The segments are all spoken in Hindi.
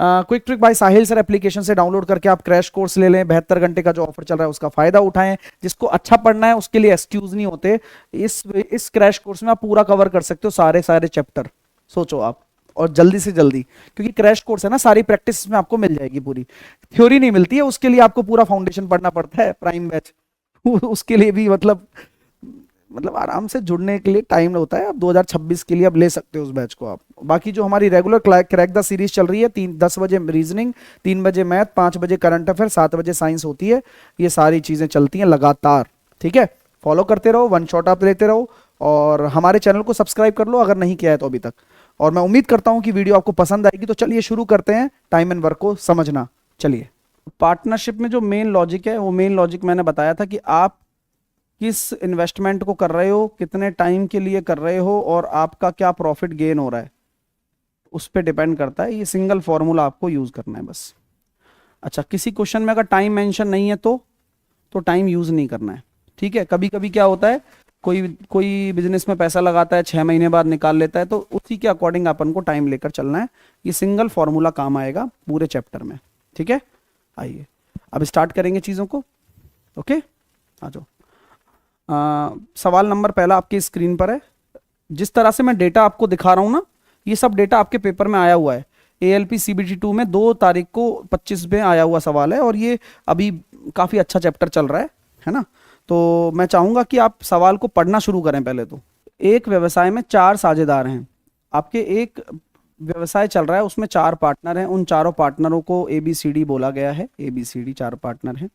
क्विक ट्रिक बाय साहिल सर एप्लीकेशन से डाउनलोड करके आप क्रैश कोर्स ले लें, 72 घंटे का जो ऑफर चल रहा है उसका फायदा उठाएं। जिसको अच्छा पढ़ना है उसके लिए एक्सक्यूज नहीं होते। इस क्रैश कोर्स में आप पूरा कवर कर सकते हो सारे सारे चैप्टर, सोचो आप, और जल्दी से जल्दी, क्योंकि क्रैश कोर्स है ना, सारी प्रैक्टिस में आपको मिल जाएगी। पूरी थ्योरी नहीं मिलती है, उसके लिए आपको पूरा फाउंडेशन पढ़ना पड़ता है, प्राइम बैच उसके लिए भी मतलब आराम से जुड़ने के लिए टाइम होता है। आप 2026 के लिए अब ले सकते हो उस बैच को आप। बाकी जो हमारी रेगुलर क्रैक द सीरीज चल रही है, 10 बजे रीजनिंग, 3 बजे मैथ, 5 बजे करंट अफेयर, 7 बजे साइंस होती है, ये सारी चीजें चलती हैं लगातार। ठीक है, फॉलो करते रहो, वन शॉट आप लेते रहो, और हमारे चैनल को सब्सक्राइब कर लो अगर नहीं किया है तो अभी तक। और मैं उम्मीद करता हूं कि वीडियो आपको पसंद आएगी। तो चलिए शुरू करते हैं टाइम एंड वर्क को समझना। चलिए, पार्टनरशिप में जो मेन लॉजिक है, वो मेन लॉजिक मैंने बताया था कि आप किस इन्वेस्टमेंट को कर रहे हो, कितने टाइम के लिए कर रहे हो, और आपका क्या प्रॉफिट गेन हो रहा है, उस पर डिपेंड करता है। ये सिंगल फॉर्मूला आपको यूज करना है बस। अच्छा, किसी क्वेश्चन में अगर टाइम मेंशन नहीं है तो टाइम यूज नहीं करना है। ठीक है, कभी कभी क्या होता है, कोई बिजनेस में पैसा लगाता है, 6 महीने बाद निकाल लेता है, तो उसी के अकॉर्डिंग अपन को टाइम लेकर चलना है। ये सिंगल फॉर्मूला काम आएगा पूरे चैप्टर में। ठीक है, आइए अब स्टार्ट करेंगे चीज़ों को। ओके, आ जाओ। सवाल नंबर पहला आपकी स्क्रीन पर है। जिस तरह से मैं डेटा आपको दिखा रहा हूं ना, ये सब डेटा आपके पेपर में आया हुआ है। ALP CBT 2 में 2 तारीख को 25 में आया हुआ सवाल है, और ये अभी काफ़ी अच्छा चैप्टर चल रहा है ना। तो मैं चाहूँगा कि आप सवाल को पढ़ना शुरू करें। पहले तो, एक व्यवसाय में 4 साझेदार हैं। आपके एक व्यवसाय चल रहा है, उसमें 4 पार्टनर हैं। उन चारों पार्टनरों को ABCD बोला गया है। ABCD 4 पार्टनर हैं।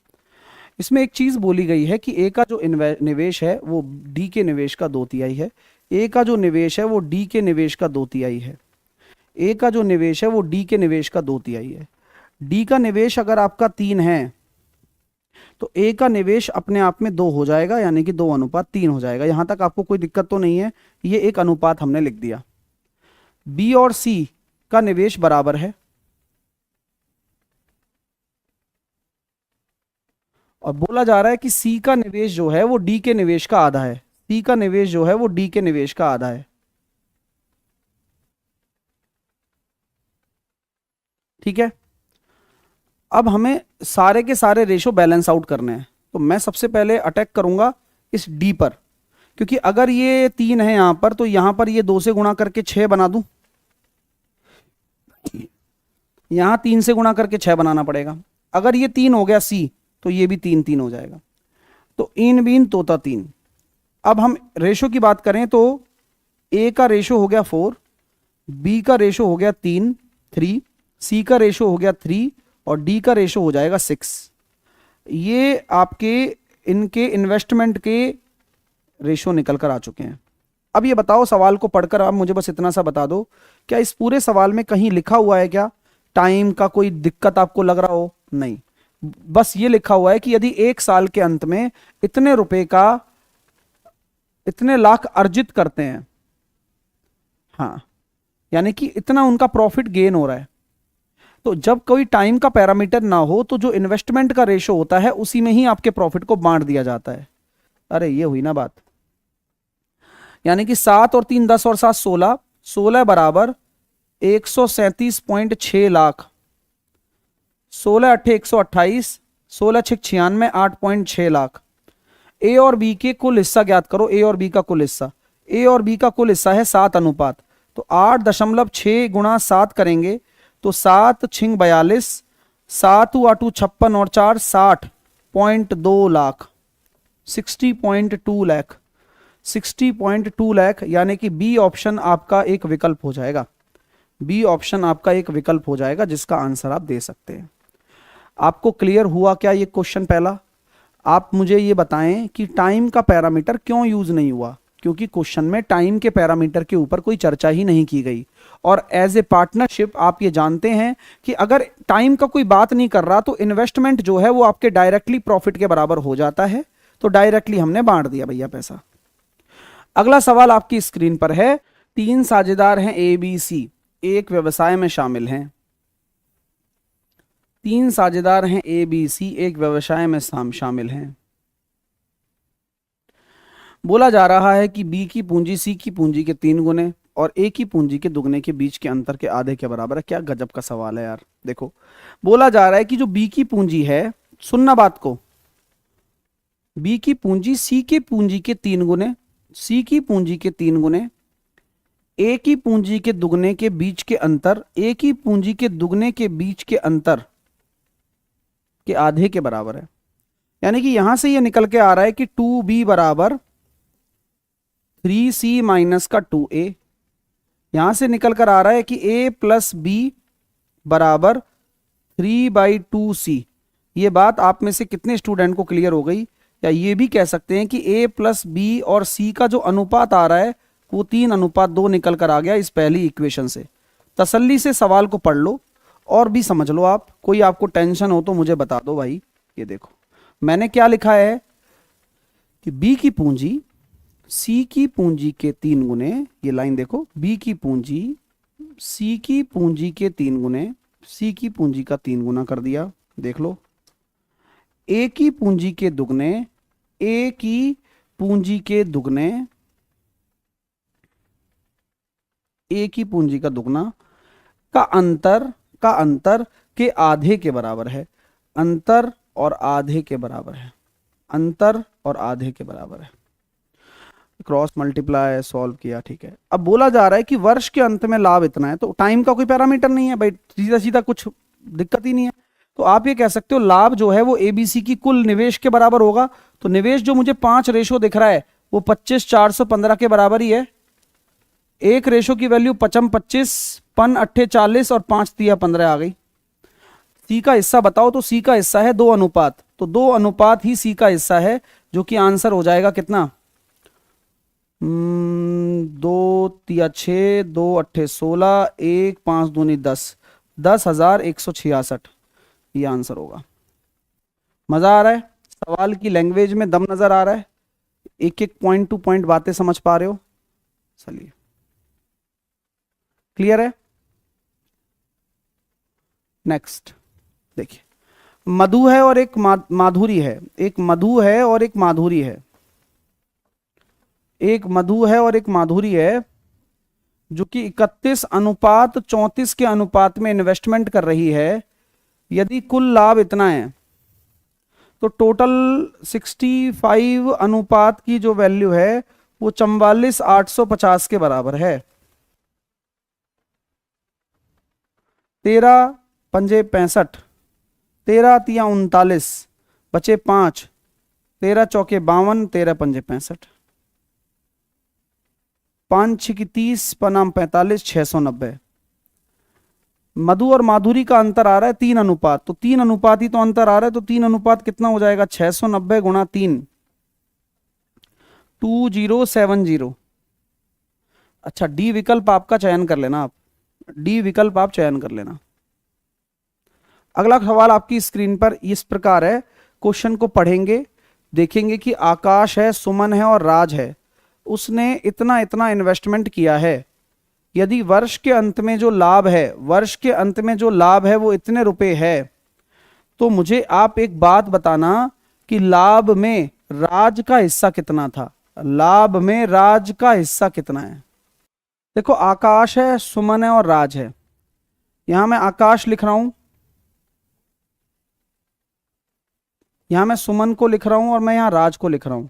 इसमें एक चीज बोली गई है कि ए का जो निवेश है वो डी के निवेश का 2/3 है। ए का जो निवेश है वो डी के निवेश का 2/3 है। ए का जो निवेश है वो डी के निवेश का 2/3 है। डी का निवेश अगर आपका 3 है तो ए का निवेश अपने आप में 2 हो जाएगा, यानी कि 2:3 हो जाएगा। यहां तक आपको कोई दिक्कत तो नहीं है, ये एक अनुपात हमने लिख दिया। बी और सी का निवेश बराबर है, और बोला जा रहा है कि सी का निवेश जो है वो डी के निवेश का आधा है। सी का निवेश जो है वो डी के निवेश का आधा है। ठीक है, अब हमें सारे के सारे रेशो बैलेंस आउट करने हैं। तो मैं सबसे पहले अटैक करूंगा इस डी पर, क्योंकि अगर ये 3 है यहां पर, तो यहां पर ये 2 से गुणा करके 6 बना दूं, यहां 3 से गुणा करके 6 बनाना पड़ेगा। अगर ये 3 हो गया सी, तो ये भी 3 हो जाएगा। तो इन बीन तोता 3। अब हम रेशो की बात करें तो ए का रेशो हो गया 4, बी का रेशो हो गया 3, सी का रेशो हो गया 3, और डी का रेशो हो जाएगा 6। ये आपके इनके इन्वेस्टमेंट के रेशो निकल कर आ चुके हैं। अब ये बताओ, सवाल को पढ़कर आप मुझे बस इतना सा बता दो, क्या इस पूरे सवाल में कहीं लिखा हुआ है क्या टाइम का कोई दिक्कत आपको लग रहा हो? नहीं, बस ये लिखा हुआ है कि यदि 1 साल के अंत में इतने रुपए का इतने लाख अर्जित करते हैं, हाँ, यानी कि इतना उनका प्रॉफिट गेन हो रहा है। तो जब कोई टाइम का पैरामीटर ना हो, तो जो इन्वेस्टमेंट का रेशो होता है उसी में ही आपके प्रॉफिट को बांट दिया जाता है। अरे ये हुई ना बात। यानी कि 7 और 3 10 और 7 16, 16 बराबर 137.6 लाख, 16 8 128, 16 6 96, 8.6 लाख। ए और बी के कुल हिस्सा ज्ञात करो। ए और बी का कुल हिस्सा, ए और बी का कुल हिस्सा है 7 अनुपात। तो 8.6 गुणा 7 करेंगे तो 7 छिंग 42, 7 8 56 और 4 60.2 लाख, 60.2 लाख, 60.2 लाख। यानी कि बी ऑप्शन आपका एक विकल्प हो जाएगा। बी ऑप्शन आपका एक विकल्प हो जाएगा जिसका आंसर आप दे सकते हैं। आपको क्लियर हुआ क्या ये क्वेश्चन पहला? आप मुझे ये बताएं कि टाइम का पैरामीटर क्यों यूज नहीं हुआ, क्योंकि क्वेश्चन में टाइम के पैरामीटर के ऊपर कोई चर्चा ही नहीं की गई। और एज ए पार्टनरशिप आप ये जानते हैं कि अगर टाइम का कोई बात नहीं कर रहा तो इन्वेस्टमेंट जो है वो आपके डायरेक्टली प्रॉफिट के बराबर हो जाता है। तो डायरेक्टली हमने बांट दिया भैया पैसा। अगला सवाल आपकी स्क्रीन पर है। 3 साझेदार हैं ABC, एक व्यवसाय में शामिल हैं। 3 साझेदार हैं ABC, एक व्यवसाय में शामिल हैं। बोला जा रहा है कि बी की पूंजी सी की पूंजी के 3 गुने, और ए की पूंजी के दुगने के बीच के अंतर के आधे के बराबर है। क्या गजब का सवाल है यार। देखो बोला जा रहा है कि जो बी की पूंजी है, सुनना बात को, बी की पूंजी सी की पूंजी के 3 गुने, सी की पूंजी के 3 गुने ए की पूंजी के दुगने के बीच के अंतर, ए की पूंजी के दुगने के बीच के अंतर के आधे के बराबर है। यानी कि यहां से ये निकल के आ रहा है कि 2b बराबर 3c माइनस का 2a। यहां से निकल कर आ रहा है कि a प्लस बी बराबर 3/2c। ये बात आप में से कितने स्टूडेंट को क्लियर हो गई? या ये भी कह सकते हैं कि a प्लस बी और c का जो अनुपात आ रहा है वो 3:2 निकल कर आ गया इस पहली इक्वेशन से। तसल्ली से सवाल को पढ़ लो और भी समझ लो आप। कोई आपको टेंशन हो तो मुझे बता दो भाई। ये देखो मैंने क्या लिखा है कि b की पूंजी c की पूंजी के 3 गुने, ये लाइन देखो, b की पूंजी c की पूंजी के 3 गुने, c की पूंजी का 3 गुना कर दिया। देख लो a की पूंजी के दुगने, a की पूंजी के दुगने, a की पूंजी का दुगना का अंतर के आधे के बराबर है। अंतर और आधे के बराबर है, अंतर और आधे के बराबर है। क्रॉस मल्टीप्लाई सॉल्व किया, ठीक है। अब बोला जा रहा है कि वर्ष के अंत में लाभ इतना है, तो टाइम का कोई पैरामीटर नहीं है भाई, सीधा सीधा कुछ दिक्कत ही नहीं है। तो आप ये कह सकते हो लाभ जो है वो एबीसी की कुल निवेश के बराबर होगा। तो निवेश जो मुझे 5 रेशो दिख रहा है वो 25/415 के बराबर ही है। एक रेशो की वैल्यू 25, पन 48 और 5×3=15 आ गई। सी का हिस्सा बताओ, तो सी का हिस्सा है 2 अनुपात, तो 2 अनुपात ही सी का हिस्सा है, जो कि आंसर हो जाएगा कितना, 2×3=6, 2×8=16, 1, 5×2 = 10, 10,166 ये आंसर होगा। मजा आ रहा है? सवाल की लैंग्वेज में दम नजर आ रहा है? एक एक पॉइंट टू पॉइंट बातें समझ पा रहे हो? चलिए क्लियर है। नेक्स्ट देखिए, मधु है और एक माधुरी है। एक मधु है और एक माधुरी है। एक मधु है और एक माधुरी है जो कि 31:34 के अनुपात में इन्वेस्टमेंट कर रही है। यदि कुल लाभ इतना है तो टोटल 65 अनुपात की जो वैल्यू है वो 44,850 के बराबर है। 13 पंजे 65, 13 तिया 39, बचे 5, 13 चौके 52, 13 पंजे 65, 5 6 की 30, पनाम 45, 690। मधु और माधुरी का अंतर आ रहा है 3 अनुपात, तो 3 अनुपात ही तो अंतर आ रहा है, तो 3 अनुपात कितना हो जाएगा, 690 गुणा 3, 2070। अच्छा डी विकल्प आपका चयन कर लेना, आप डी विकल्प आप चयन कर लेना। अगला सवाल आपकी स्क्रीन पर इस प्रकार है। क्वेश्चन को पढ़ेंगे, देखेंगे कि आकाश है, सुमन है और राज है। उसने इतना इतना इन्वेस्टमेंट किया है। यदि वर्ष के अंत में जो लाभ है, वर्ष के अंत में जो लाभ है वो इतने रुपए है, तो मुझे आप एक बात बताना कि लाभ में राज का हिस्सा कितना था। लाभ में राज का हिस्सा कितना है? देखो आकाश है, सुमन है और राज है। यहां मैं आकाश लिख रहा हूं, यहां मैं सुमन को लिख रहा हूं और मैं यहां राज को लिख रहा हूं।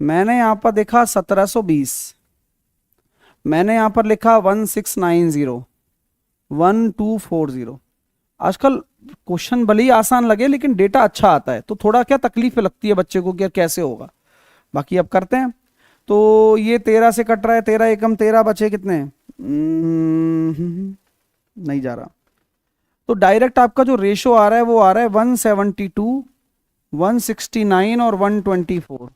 मैंने यहां पर देखा 1720, मैंने यहां पर लिखा 1690, 1240। आजकल क्वेश्चन भले ही आसान लगे लेकिन डेटा अच्छा आता है, तो थोड़ा क्या तकलीफ लगती है बच्चे को कि कैसे होगा। बाकी अब करते हैं। तो ये 13 से कट रहा है, 13 एकम 13, बचे कितने, नहीं जा रहा। तो डायरेक्ट आपका जो रेशो आ रहा है वो आ रहा है 172, 169 और 124।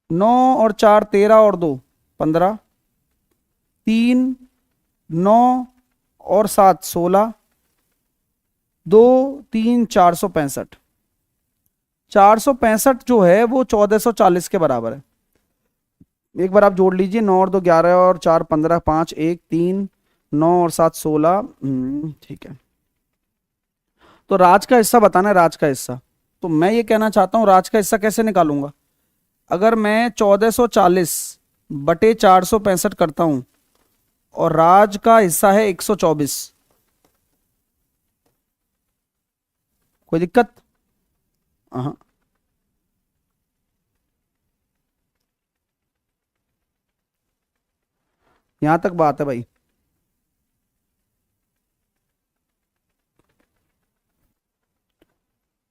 9 और 4 13 और 2 15, 3 9 और 7 16, 2 3 465। 465 जो है वो 1440 के बराबर है। एक बार आप जोड़ लीजिए, 9 और 2 11 और 4 15, 5 1 3, 9 और 7 16, ठीक है। तो राज का हिस्सा बताना है, राज का हिस्सा। तो मैं ये कहना चाहता हूं राज का हिस्सा कैसे निकालूंगा। अगर मैं 1440 बटे 465 करता हूं और राज का हिस्सा है 124। कोई दिक्कत? हाँ, यहां तक बात है भाई।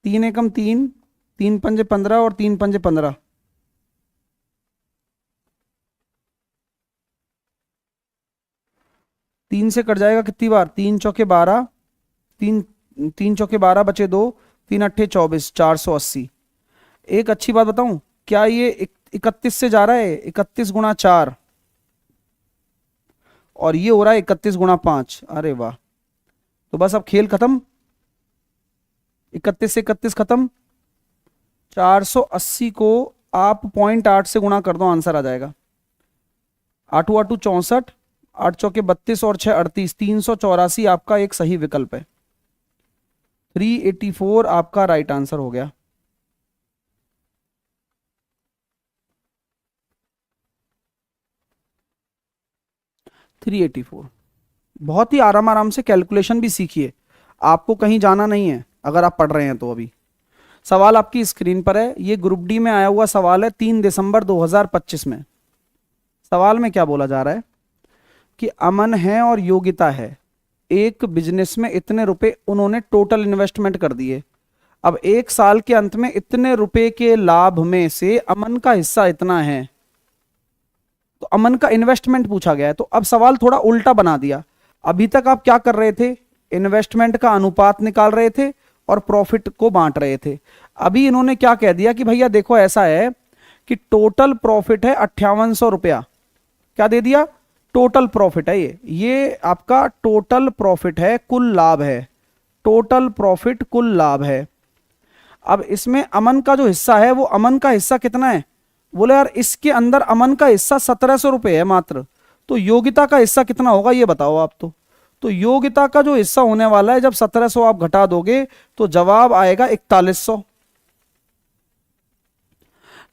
तीन एकम तीन, तीन पंजे 15 और तीन पंजे 15। तीन से कट जाएगा कितनी बार? तीन चौके 12, तीन, तीन चौके 12 बचे दो, तीन अट्ठे 24, 480। एक अच्छी बात बताऊं, क्या ये 31 से जा रहा है? 31 गुणा 4, और ये हो रहा है 31 गुणा 5। अरे वाह, तो बस अब खेल खत्म। 31 से 31 खत्म। 480 को आप 0.8 से गुणा कर दो, आंसर आ जाएगा। आठू आठू 64, आठ चौके 32 और 6 38, 384 आपका एक सही विकल्प है। 384 आपका राइट आंसर हो गया। Three eighty four. बहुत ही आराम आराम से कैलकुलेशन भी सीखिए, आपको कहीं जाना नहीं है अगर आप पढ़ रहे हैं तो। अभी सवाल आपकी स्क्रीन पर है, ये ग्रुप डी में आया हुआ सवाल है 3 दिसंबर 2025 में। सवाल में क्या बोला जा रहा है कि अमन है और योगिता है, एक बिजनेस में इतने रुपए उन्होंने टोटल इन्वेस्टमेंट कर दिए। अब एक साल के अंत में इतने रुपए के लाभ में से अमन का हिस्सा इतना है, तो अमन का इन्वेस्टमेंट पूछा गया है। तो अब सवाल थोड़ा उल्टा बना दिया। अभी तक आप क्या कर रहे थे? इन्वेस्टमेंट का अनुपात निकाल रहे थे और प्रॉफिट को बांट रहे थे। अभी इन्होंने क्या कह दिया कि भैया देखो ऐसा है कि टोटल प्रॉफिट है 5800 रुपया। क्या दे दिया? टोटल प्रॉफिट है ये आपका टोटल प्रॉफिट है, कुल लाभ है। टोटल प्रॉफिट कुल लाभ है। अब इसमें अमन का जो हिस्सा है, वो अमन का हिस्सा कितना है? बोले यार इसके अंदर अमन का हिस्सा 1700 रुपये है मात्र, तो योगिता का हिस्सा कितना होगा ये बताओ आप। तो योगिता का जो हिस्सा होने वाला है, जब 1700 आप घटा दोगे तो जवाब आएगा 4100।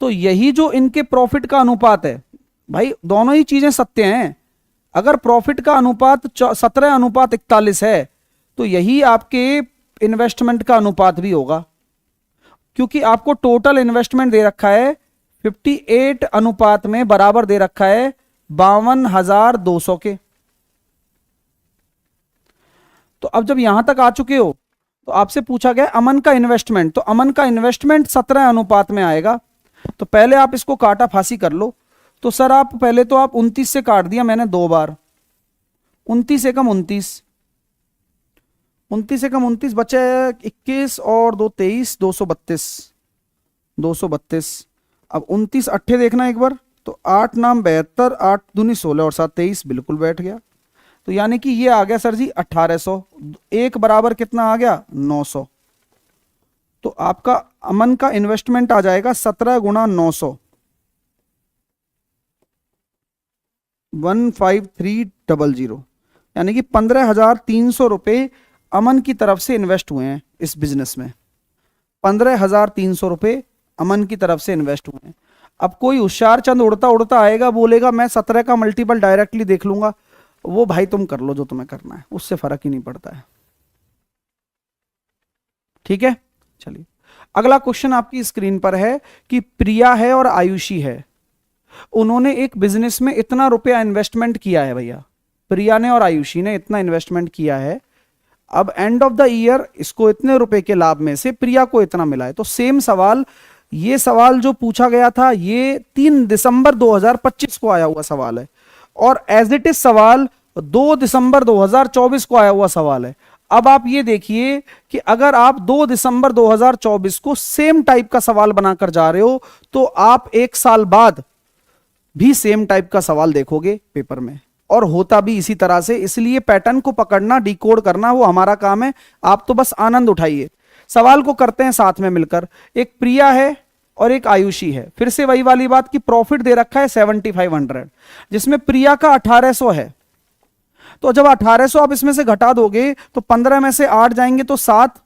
तो यही जो इनके प्रॉफिट का अनुपात है, भाई दोनों ही चीजें सत्य हैं। अगर प्रॉफिट का अनुपात 17:41 है, तो यही आपके इन्वेस्टमेंट का अनुपात भी होगा, क्योंकि आपको टोटल इन्वेस्टमेंट दे रखा है 58 अनुपात में बराबर दे रखा है 52,200 के। तो अब जब यहां तक आ चुके हो तो आपसे पूछा गया अमन का इन्वेस्टमेंट, तो अमन का इन्वेस्टमेंट 17 अनुपात में आएगा। तो पहले आप इसको काटा फांसी कर लो। तो सर आप पहले तो आप 29 से काट दिया मैंने 2 बार, 29 एकम 29, 29 एकम 29 बचे 21 और 2 23, 232, 232। अब 29 अट्ठे देखना एक बार, तो 8 नाम 72, 8 दूनी 16 और 7 23, बिल्कुल बैठ गया। तो यानी कि ये आ गया सर जी 1800। एक बराबर कितना आ गया? 900। तो आपका अमन का इन्वेस्टमेंट आ जाएगा 17 गुणा 900, 15300, यानी कि 15,300 रुपए अमन की तरफ से इन्वेस्ट हुए हैं इस बिजनेस में। 15,300 रुपए अमन की तरफ से इन्वेस्ट हुए हैं। अब कोई होशियार चंद उड़ता उड़ता आएगा, बोलेगा मैं 17 का मल्टीपल डायरेक्टली देख लूंगा। वो भाई तुम कर लो जो तुम्हें करना है, उससे फर्क ही नहीं पड़ता है। ठीक है, चलिए अगला क्वेश्चन आपकी स्क्रीन पर है कि प्रिया है और आयुषी है, उन्होंने एक बिजनेस में इतना रुपया इन्वेस्टमेंट किया है। भैया प्रिया ने और आयुषी ने इतना इन्वेस्टमेंट किया है। अब एंड ऑफ द ईयर इसको इतने रुपए के लाभ में से प्रिया को इतना मिला है। तो सेम सवाल, ये सवाल जो पूछा गया था ये 3 दिसंबर 2025 को आया हुआ सवाल है, और एज इट इज सवाल 2 दिसंबर 2024 को आया हुआ सवाल है। अब आप ये देखिए कि अगर आप 2 दिसंबर 2024 को सेम टाइप का सवाल बनाकर जा रहे हो, तो आप एक साल बाद भी सेम टाइप का सवाल देखोगे पेपर में, और होता भी इसी तरह से। इसलिए पैटर्न को पकड़ना, डिकोड करना वो हमारा काम है, आप तो बस आनंद उठाइए। सवाल को करते हैं साथ में मिलकर। एक प्रिया है और एक आयुषी है। फिर से वही वाली बात कि प्रॉफिट दे रखा है 7500, जिसमें प्रिया का 1800 है। तो जब 1800 आप इसमें से घटा दोगे तो 15 में से 8 जाएंगे तो 7,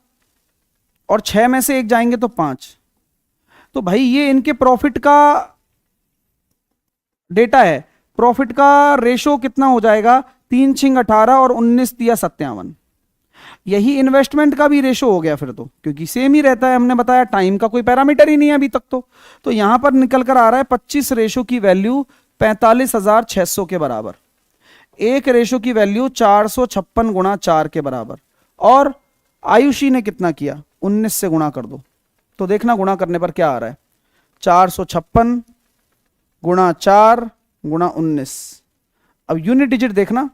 और 6 में से 1 जाएंगे तो 5। तो भाई ये इनके प्रॉफिट का डेटा है। प्रॉफिट का रेशो कितना हो जाएगा, 3 छिंग 18 और 19 दिया 57। यही इन्वेस्टमेंट का भी रेशो हो गया फिर तो, क्योंकि सेम ही रहता है, हमने बताया टाइम का कोई पैरामीटर ही नहीं है अभी तक तो यहां पर निकल कर आ रहा है 25 रेशो की वैल्यू 45,600 के बराबर, एक रेशो की वैल्यू 456 गुणा 4 के बराबर, और आयुषी ने कितना किया, 19 से गुणा कर दो, तो देखना गुणा करने पर क्या आ रहा है, 456 गुणा 4 गुणा 19। अब यूनिट डिजिट देखना,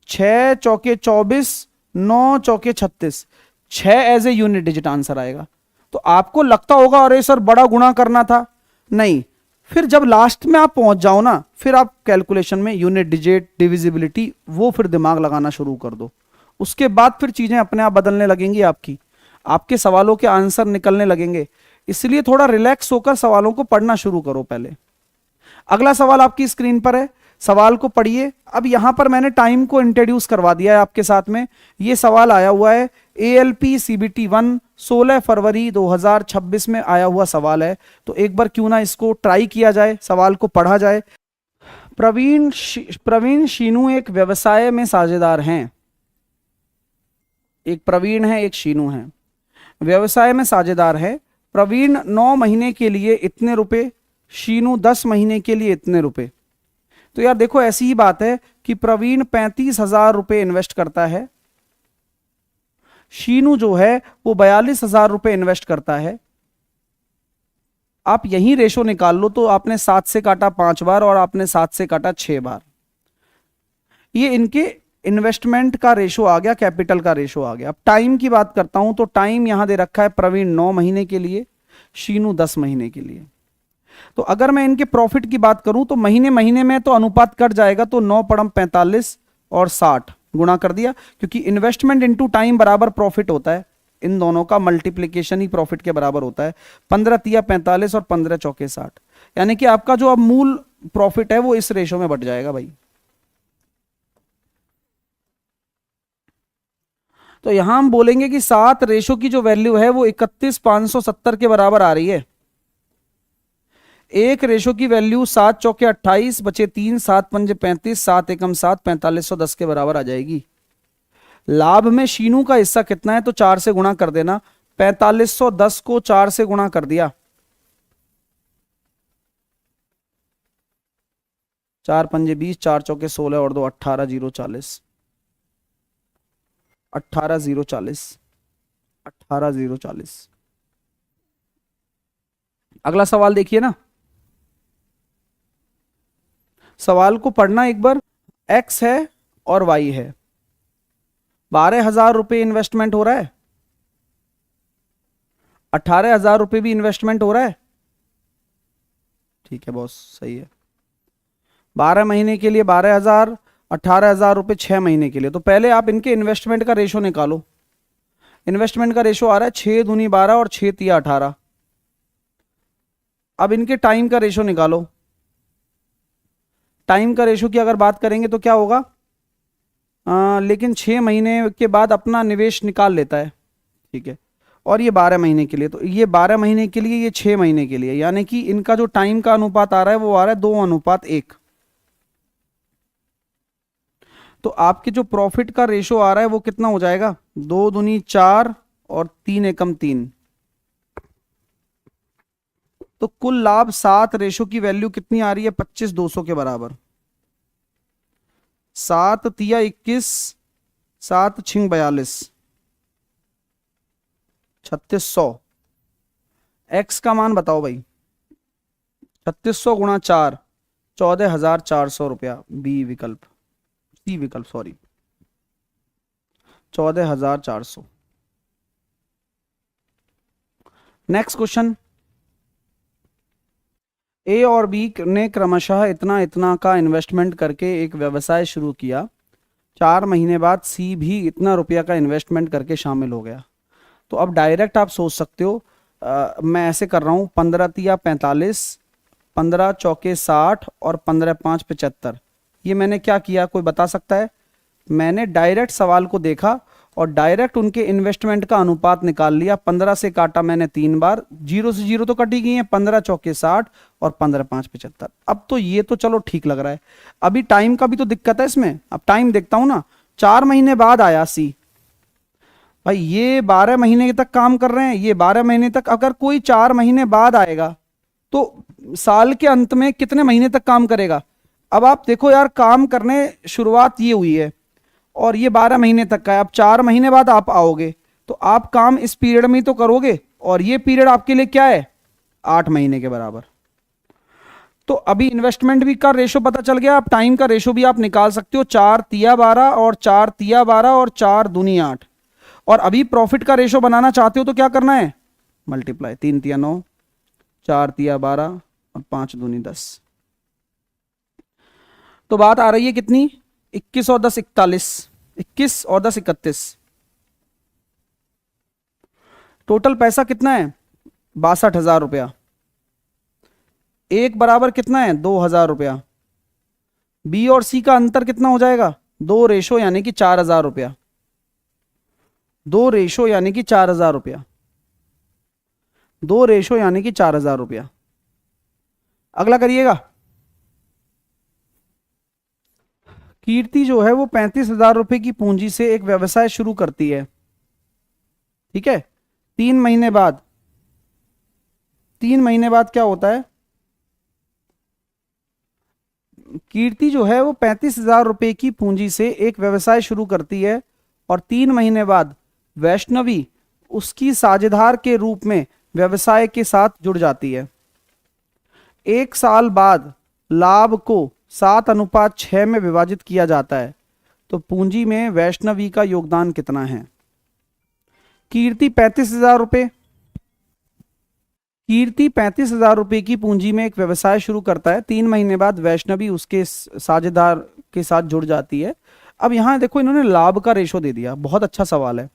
6 चौके 24, 9 चौके 36, 6 as a unit digit answer आएगा। तो आपको लगता होगा अरे सर बड़ा गुणा करना था, नहीं, फिर जब लास्ट में आप पहुंच जाओ ना, फिर आप कैलकुलेशन में यूनिट डिजिट, डिविजिबिलिटी, वो फिर दिमाग लगाना शुरू कर दो, उसके बाद फिर चीजें अपने आप बदलने लगेंगी आपकी, आपके सवालों के आंसर निकलने लगेंगे। इसलिए थोड़ा रिलैक्स होकर सवालों को पढ़ना शुरू करो पहले। अगला सवाल आपकी स्क्रीन पर है, सवाल को पढ़िए। अब यहां पर मैंने टाइम को इंट्रोड्यूस करवा दिया है आपके साथ में। यह सवाल आया हुआ है ALP CBT 1 16 फरवरी 2026 में आया हुआ सवाल है, तो एक बार क्यों ना इसको ट्राई किया जाए, सवाल को पढ़ा जाए। प्रवीण शीनू एक व्यवसाय में साझेदार हैं, एक प्रवीण है एक शीनू है, व्यवसाय में साझेदार है। प्रवीण 9 महीने के लिए इतने रुपए, शीनू 10 महीने के लिए इतने रुपए। तो यार देखो ऐसी ही बात है कि प्रवीण 35,000 रुपए इन्वेस्ट करता है, शीनू जो है वो 42,000 रुपए इन्वेस्ट करता है। आप यही रेशो निकाल लो, तो आपने 7 से काटा 5 बार और आपने 7 से काटा 6 बार, ये इनके इन्वेस्टमेंट का रेशो आ गया, कैपिटल का रेशो आ गया। अब टाइम की बात करता हूं, तो टाइम यहां दे रखा है प्रवीण 9 महीने के लिए, शीनू 10 महीने के लिए। तो अगर मैं इनके प्रॉफिट की बात करूं तो महीने महीने में तो अनुपात कट जाएगा, तो 9 पड़म 45 और 60 गुणा कर दिया, क्योंकि इन्वेस्टमेंट इनटू टाइम बराबर प्रॉफिट होता है, इन दोनों का मल्टीप्लीकेशन ही प्रॉफिट के बराबर होता है। 15 तिया 45 और 15 चौके 60, यानी कि आपका जो अब मूल प्रॉफिट है वो इस रेशो में बट जाएगा भाई। तो यहां हम बोलेंगे कि 7 रेशो की जो वैल्यू है वो 31,570 के बराबर आ रही है। एक रेशो की वैल्यू 7 चौके 28 बचे 3, 7 पंजे 35, 7 एकम 7, 4510 के बराबर आ जाएगी। लाभ में शीनू का हिस्सा कितना है, तो 4 से गुणा कर देना, 4510 को 4 से गुणा कर दिया, 4 पंजे 20, 4 चौके 16 और 2 18,040, 18,040, 18,040। अगला सवाल देखिए ना, सवाल को पढ़ना एक बार। X है और Y है, 12,000 रुपए इन्वेस्टमेंट हो रहा है, 18,000 रुपए भी इन्वेस्टमेंट हो रहा है, ठीक है बॉस सही है। 12 महीने के लिए 12,000, 18,000 रुपए 6 महीने के लिए। तो पहले आप इनके इन्वेस्टमेंट का रेशो निकालो। इन्वेस्टमेंट का रेशो आ रहा है 6 दूनी 12 और 6 तिया 18। अब इनके टाइम का रेशो निकालो। टाइम का रेशो की अगर बात करेंगे तो क्या होगा, लेकिन 6 महीने के बाद अपना निवेश निकाल लेता है, ठीक है। और ये 12 महीने के लिए, तो ये 12 महीने के लिए, ये 6 महीने के लिए, यानी कि इनका जो टाइम का अनुपात आ रहा है वो आ रहा है 2:1। तो आपके जो प्रॉफिट का रेशो आ रहा है वो कितना हो जाएगा, 2 दूनी 4 और 3 एकम 3। तो कुल लाभ 7 रेशो की वैल्यू कितनी आ रही है, 25,200 के बराबर। 7 तिया 21, 7 छिंग 42, 3600। एक्स का मान बताओ भाई, 3600 गुणा 4, 14,400 रुपया। बी विकल्प, सी विकल्प सॉरी, 14,400। नेक्स्ट क्वेश्चन, ए और बी ने क्रमशः इतना इतना का इन्वेस्टमेंट करके एक व्यवसाय शुरू किया। 4 महीने बाद सी भी इतना रुपया का इन्वेस्टमेंट करके शामिल हो गया। तो अब डायरेक्ट आप सोच सकते हो, मैं ऐसे कर रहा हूँ, 15 तिया 45, 15 चौके 60 और 15 5 75। ये मैंने क्या किया, कोई बता सकता है? मैंने डायरेक्ट सवाल को देखा और डायरेक्ट उनके इन्वेस्टमेंट का अनुपात निकाल लिया। 15 से काटा मैंने 3 बार, 0 से 0 तो कटी गई है, 15 चौके 60 और 15 5 75। अब तो ये तो चलो ठीक लग रहा है। अभी टाइम का भी तो दिक्कत है इसमें। अब टाइम देखता हूं ना, 4 महीने बाद आया सी। भाई ये 12 महीने तक काम कर रहे हैं, ये 12 महीने तक। अगर कोई 4 महीने बाद आएगा तो साल के अंत में कितने महीने तक काम करेगा? अब आप देखो यार, काम करने शुरुआत ये हुई है और ये 12 महीने तक का है। अब 4 महीने बाद आप आओगे तो आप काम इस पीरियड में ही तो करोगे, और ये पीरियड आपके लिए क्या है? 8 महीने के बराबर। तो अभी इन्वेस्टमेंट भी का रेशो पता चल गया। अब टाइम का रेशो भी आप निकाल सकते हो, 4 तिया 12 और 4 तिया 12 और 4 दूनी 8। और अभी प्रॉफिट का रेशो बनाना चाहते हो तो क्या करना है? मल्टीप्लाई, 3 तिया 9, 4 तिया 12 और 5 दूनी 10। तो बात आ रही है कितनी? 21 और 10 41, 21 और 10 31। टोटल पैसा कितना है? 62,000 रुपया। एक बराबर कितना है? 2,000 रुपया। बी और सी का अंतर कितना हो जाएगा? 2 रेशो यानी कि 4,000 रुपया। 2 रेशो यानी कि 4,000 रुपया। 2 रेशो यानी कि 4,000 रुपया। अगला करिएगा। कीर्ति जो है वो 35,000 रुपए की पूंजी से एक व्यवसाय शुरू करती है, ठीक है। 3 महीने बाद, 3 महीने बाद क्या होता है? कीर्ति जो है वो 35,000 रुपए की पूंजी से एक व्यवसाय शुरू करती है और 3 महीने बाद वैष्णवी उसकी साझेदार के रूप में व्यवसाय के साथ जुड़ जाती है। 1 साल बाद लाभ को 7:6 में विभाजित किया जाता है, तो पूंजी में वैष्णवी का योगदान कितना है? कीर्ति 35,000 रुपए, कीर्ति 35,000 रुपए की पूंजी में एक व्यवसाय शुरू करता है। 3 महीने बाद वैष्णवी उसके साझेदार के साथ जुड़ जाती है। अब यहां देखो, इन्होंने लाभ का रेशो दे दिया। बहुत अच्छा सवाल है।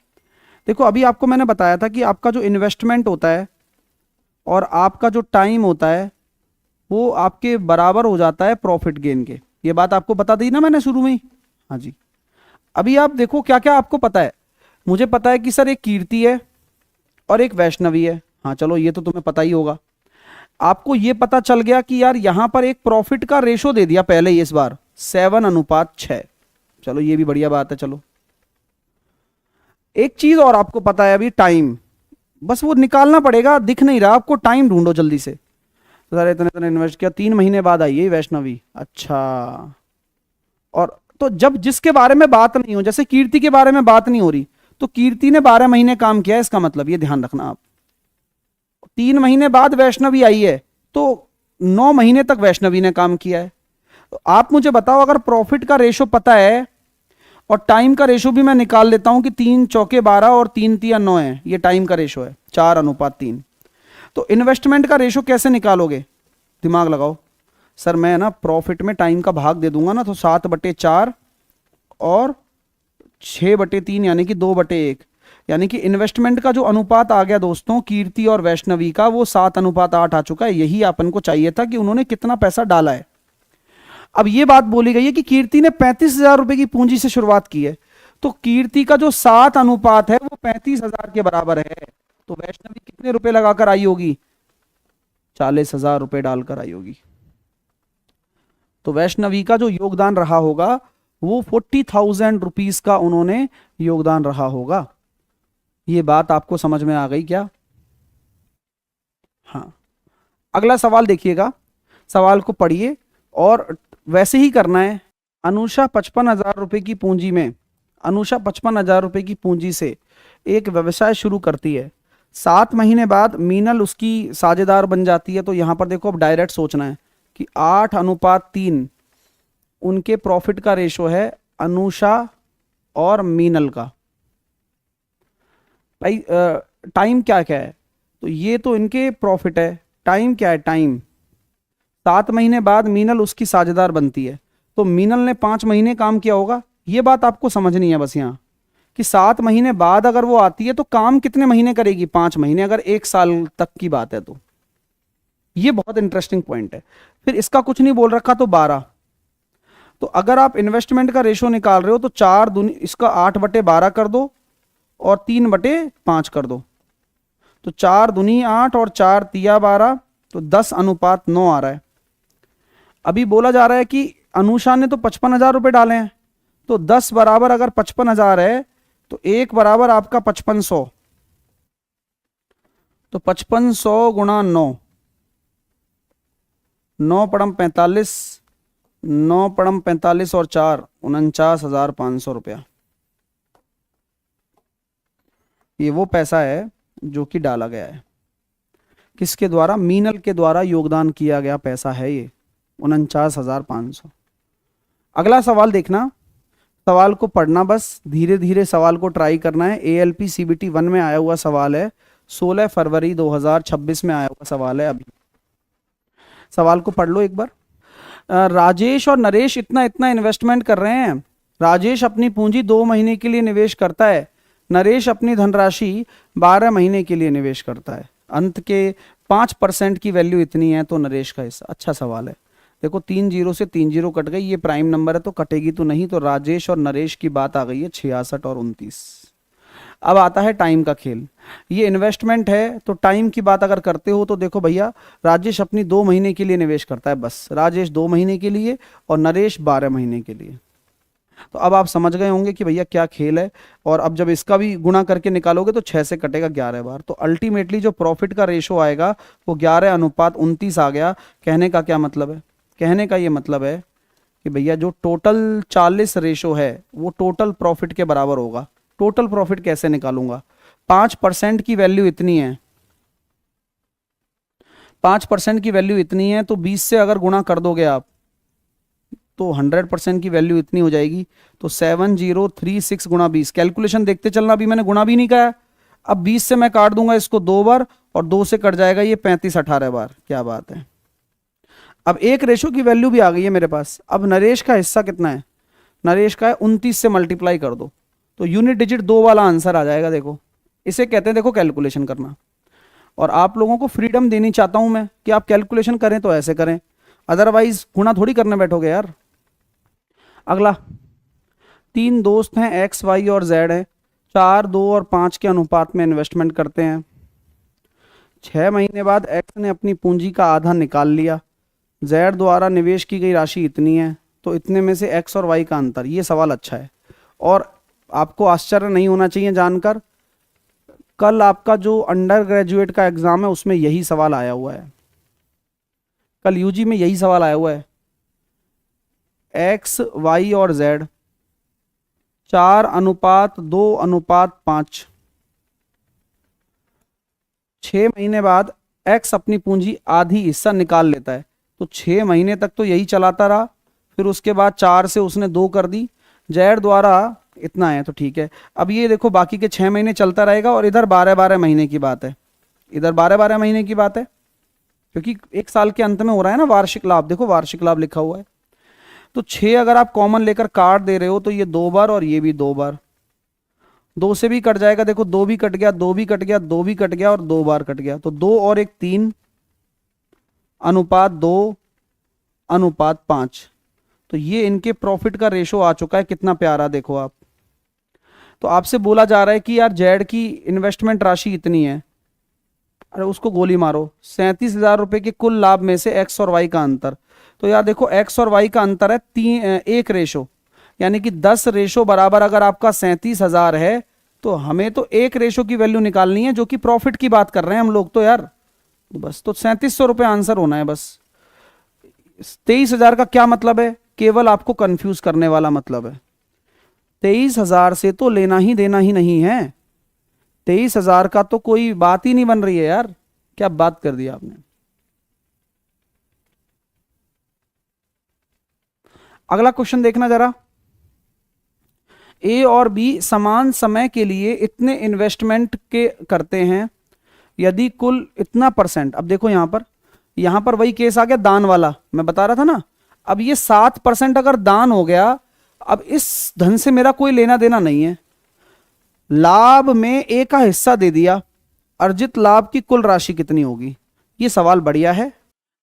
देखो अभी आपको मैंने बताया था कि आपका जो इन्वेस्टमेंट होता है और आपका जो टाइम होता है वो आपके बराबर हो जाता है प्रॉफिट गेन के। ये बात आपको बता दी ना मैंने शुरू में ही। हाँ जी। अभी आप देखो क्या क्या आपको पता है। मुझे पता है कि सर एक कीर्ति है और एक वैष्णवी है। हाँ चलो, ये तो तुम्हें पता ही होगा। आपको ये पता चल गया कि यार यहां पर एक प्रॉफिट का रेशो दे दिया पहले ही इस बार, 7:6। चलो ये भी बढ़िया बात है। चलो एक चीज और आपको पता है अभी, टाइम। बस वो निकालना पड़ेगा, दिख नहीं रहा आपको। टाइम ढूंढो जल्दी से। तो सर इतने इतने इन्वेस्ट किया, 3 महीने बाद आई है वैष्णवी। अच्छा, और तो जब जिसके बारे में बात नहीं हो, जैसे कीर्ति के बारे में बात नहीं हो रही, तो कीर्ति ने 12 महीने काम किया है, इसका मतलब ये ध्यान रखना आप। 3 महीने बाद वैष्णवी आई है तो 9 महीने तक वैष्णवी ने काम किया है। तो आप मुझे बताओ, अगर प्रॉफिट का रेशो पता है और टाइम का रेशो भी मैं निकाल लेता हूं कि 3 चौके 12 और 3 तिया 9 है, ये टाइम का रेशो है 4:3। तो इन्वेस्टमेंट का रेशो कैसे निकालोगे? दिमाग लगाओ। सर मैं ना प्रॉफिट में टाइम का भाग दे दूंगा ना, तो 7/4 और 6/3 यानी कि 2/1। यानी कि इन्वेस्टमेंट का जो अनुपात आ गया दोस्तों कीर्ति और वैष्णवी का, वो 7:8 आ चुका है। यही अपन को चाहिए था कि उन्होंने कितना पैसा डाला है। अब ये बात बोली गई है कि कीर्ति ने 35,000 रुपए की पूंजी से शुरुआत की है, तो कीर्ति का जो 7 अनुपात है वो 35,000 के बराबर है। तो वैष्णवी कितने रुपए लगाकर आई होगी? 40,000 रुपए डालकर आई होगी। तो वैष्णवी का जो योगदान रहा होगा वो 40,000 रुपीज का उन्होंने योगदान रहा होगा। ये बात आपको समझ में आ गई क्या? हाँ। अगला सवाल देखिएगा, सवाल को पढ़िए और वैसे ही करना है। अनुषा 55,000 रुपए की पूंजी में, अनुषा 55,000 रुपए की पूंजी से एक व्यवसाय शुरू करती है। 7 महीने बाद मीनल उसकी साझेदार बन जाती है। तो यहां पर देखो, अब डायरेक्ट सोचना है कि 8:3 उनके प्रॉफिट का रेशो है, अनुषा और मीनल का। भाई टाइम क्या क्या है? तो ये तो इनके प्रॉफिट है। टाइम क्या है? टाइम 7 महीने बाद मीनल उसकी साझेदार बनती है, तो मीनल ने 5 महीने काम किया होगा। ये बात आपको समझनी है बस यहाँ, कि 7 महीने बाद अगर वो आती है तो काम कितने महीने करेगी? 5 महीने, अगर 1 साल तक की बात है तो। ये बहुत इंटरेस्टिंग पॉइंट है। फिर इसका कुछ नहीं बोल रखा, तो 12। तो अगर आप इन्वेस्टमेंट का रेशो निकाल रहे हो तो 4 दूनी, इसका 8/12 कर दो और 3/5 कर दो, तो 4 दूनी 8 और 4 तिया 12, तो 10:9 आ रहा है। अभी बोला जा रहा है कि अनुषा ने तो 55,000 रुपये डाले हैं, तो 10 बराबर अगर 55,000 है तो 1 बराबर आपका 5500, तो 5500 गुणा 9, 9 पड़म 45, 9 पड़म 45 और 4 49,500 रुपया। ये वो पैसा है जो कि डाला गया है, किसके द्वारा? मीनल के द्वारा योगदान किया गया पैसा है ये 49,500। अगला सवाल देखना, सवाल को पढ़ना, बस धीरे धीरे सवाल को ट्राई करना है। ALP CBT 1 में आया हुआ सवाल है, 16 फरवरी 2026 में आया हुआ सवाल है। अभी सवाल को पढ़ लो एक बार। राजेश और नरेश इतना इतना इन्वेस्टमेंट कर रहे हैं। राजेश अपनी पूंजी 2 महीने के लिए निवेश करता है, नरेश अपनी धनराशि 12 महीने के लिए निवेश करता है। अंत के 5% की वैल्यू इतनी है, तो नरेश का हिस्सा। अच्छा सवाल है। देखो 3 जीरो से 3 जीरो कट गई, ये प्राइम नंबर है तो कटेगी तो नहीं, तो राजेश और नरेश की बात आ गई है 66 और 29। अब आता है टाइम का खेल। ये इन्वेस्टमेंट है तो टाइम की बात अगर करते हो तो देखो भैया, राजेश अपनी 2 महीने के लिए निवेश करता है, बस राजेश 2 महीने के लिए और नरेश 12 महीने के लिए। तो अब आप समझ गए होंगे कि भैया क्या खेल है। और अब जब इसका भी गुणा करके निकालोगे तो 6 से कटेगा 11 बार, तो अल्टीमेटली जो प्रॉफिट का रेशो आएगा वो 11:29 आ गया। कहने का क्या मतलब है? कहने का ये मतलब है कि भैया जो टोटल 40 रेशो है वो टोटल प्रॉफिट के बराबर होगा। टोटल प्रॉफिट कैसे निकालूंगा? 5% की वैल्यू इतनी है, 5% की वैल्यू इतनी है, तो 20 से अगर गुणा कर दोगे आप तो 100% की वैल्यू इतनी हो जाएगी। तो 7036 गुणा 20, कैलकुलेशन देखते चलना, अभी मैंने गुणा भी नहीं कहा। अब 20 से मैं काट दूंगा इसको 2 बार और 2 से कट जाएगा ये 35-18 बार। क्या बात है। अब एक रेशो की वैल्यू भी आ गई है मेरे पास। अब नरेश का हिस्सा कितना है? नरेश का है 29 से मल्टीप्लाई कर दो तो यूनिट डिजिट 2 वाला आंसर आ जाएगा। देखो इसे कहते हैं देखो कैलकुलेशन करना। और आप लोगों को फ्रीडम देनी चाहता हूं मैं कि आप कैलकुलेशन करें तो ऐसे करें, अदरवाइज गुणा थोड़ी करने बैठोगे यार। अगला, 3 दोस्त हैं X, Y और Z है, 4, 2 और 5 के अनुपात में इन्वेस्टमेंट करते हैं। 6 महीने बाद X ने अपनी पूंजी का आधा निकाल लिया, Z द्वारा निवेश की गई राशि इतनी है, तो इतने में से X और Y का अंतर। ये सवाल अच्छा है और आपको आश्चर्य नहीं होना चाहिए जानकर, कल आपका जो अंडर ग्रेजुएट का एग्जाम है उसमें यही सवाल आया हुआ है। कल यूजी में यही सवाल आया हुआ है। X, Y और Z 4:2:5। 6 महीने बाद X अपनी पूंजी आधी हिस्सा निकाल लेता है, तो 6 महीने तक तो यही चलाता रहा, फिर उसके बाद 4 से उसने 2 कर दी, Z द्वारा इतना है तो ठीक है। अब ये देखो बाकी के 6 महीने चलता रहेगा और इधर 12-12 महीने की बात है, इधर 12-12 महीने की बात है, क्योंकि 1 साल के अंत में हो रहा है ना वार्षिक लाभ। देखो वार्षिक लाभ लिखा हुआ है। तो 6 अगर आप कॉमन लेकर काट दे रहे हो तो ये 2 बार और ये भी 2 बार, 2 से भी कट जाएगा। देखो 2 भी कट गया, 2 भी कट गया, 2 भी कट गया और 2 बार कट गया, तो 2 और 1 3 अनुपात 2 अनुपात 5। तो ये इनके प्रॉफिट का रेशो आ चुका है। कितना प्यारा देखो आप। तो आपसे बोला जा रहा है कि यार जेड की इन्वेस्टमेंट राशि इतनी है, अरे उसको गोली मारो। 37,000 रुपए के कुल लाभ में से एक्स और वाई का अंतर, तो यार देखो एक्स और वाई का अंतर है 1 रेशो, यानी कि 10 रेशो बराबर अगर आपका 37,000 है तो हमें तो 1 रेशो की वैल्यू निकालनी है, जो कि प्रॉफिट की बात कर रहे हैं हम लोग तो यार। बस तो 3700 रुपये आंसर होना है बस। 23,000 का क्या मतलब है? केवल आपको कंफ्यूज करने वाला मतलब है। 23,000 से तो लेना ही देना ही नहीं है। 23,000 का तो कोई बात ही नहीं बन रही है यार। क्या बात कर दी आपने। अगला क्वेश्चन देखना जरा। ए और बी समान समय के लिए इतने इन्वेस्टमेंट के करते हैं, यदि कुल इतना %। अब देखो यहां पर वही केस आ गया दान वाला, मैं बता रहा था ना। अब ये 7% अगर दान हो गया, अब इस धन से मेरा कोई लेना देना नहीं है। लाभ में ए का हिस्सा दे दिया, अर्जित लाभ की कुल राशि कितनी होगी? ये सवाल बढ़िया है।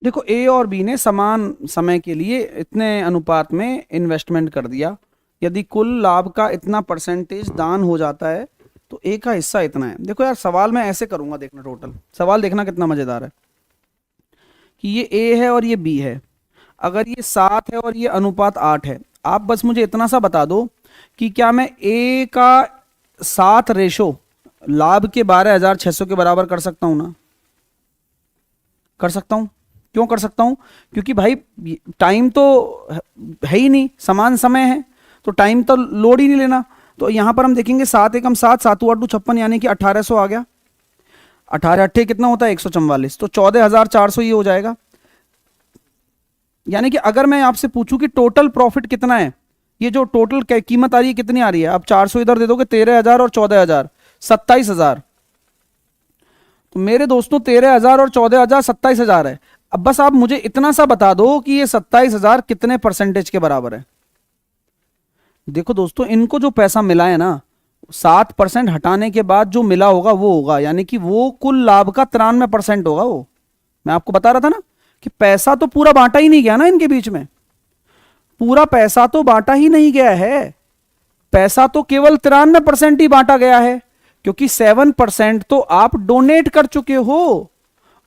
देखो ए और बी ने समान समय के लिए इतने अनुपात में इन्वेस्टमेंट कर दिया, यदि कुल लाभ का इतना % दान हो जाता है तो ए का हिस्सा इतना है। देखो यार सवाल मैं ऐसे करूंगा, देखना टोटल सवाल देखना कितना मजेदार है कि ये ए है और ये बी है, अगर ये 7 है और ये अनुपात 8 है, आप बस मुझे इतना सा बता दो कि क्या मैं ए का 7 रेशो लाभ के 12,600 के बराबर कर सकता हूं ना? कर सकता हूं। क्यों कर सकता हूं? क्योंकि भाई टाइम तो है ही नहीं, समान समय है, तो टाइम तो लोड ही नहीं लेना। तो यहां पर हम देखेंगे 7 एकम 7, 7 8 56 यानी कि 1800 आ गया। 18 अट्ठे कितना होता है 144, तो 14,400 ये हो जाएगा। यानी कि अगर मैं आपसे पूछूं कि टोटल प्रॉफिट कितना है, ये जो टोटल कीमत आ रही है कितनी आ रही है, आप 400 इधर दे दोगे, 13,000 और 14,000 27,000। तो मेरे दोस्तों 13,000 और 14,000 27,000 है। अब बस आप मुझे इतना सा बता दो कि ये 27,000 कितने परसेंटेज के बराबर है। देखो दोस्तों इनको जो पैसा मिला है ना, 7% हटाने के बाद जो मिला होगा वो होगा, यानी कि वो कुल लाभ का 93% होगा। वो मैं आपको बता रहा था ना कि पैसा तो पूरा बांटा ही नहीं गया ना इनके बीच में, पूरा पैसा तो बांटा ही नहीं गया है, पैसा तो केवल 93% ही बांटा गया है, क्योंकि 7% तो आप डोनेट कर चुके हो,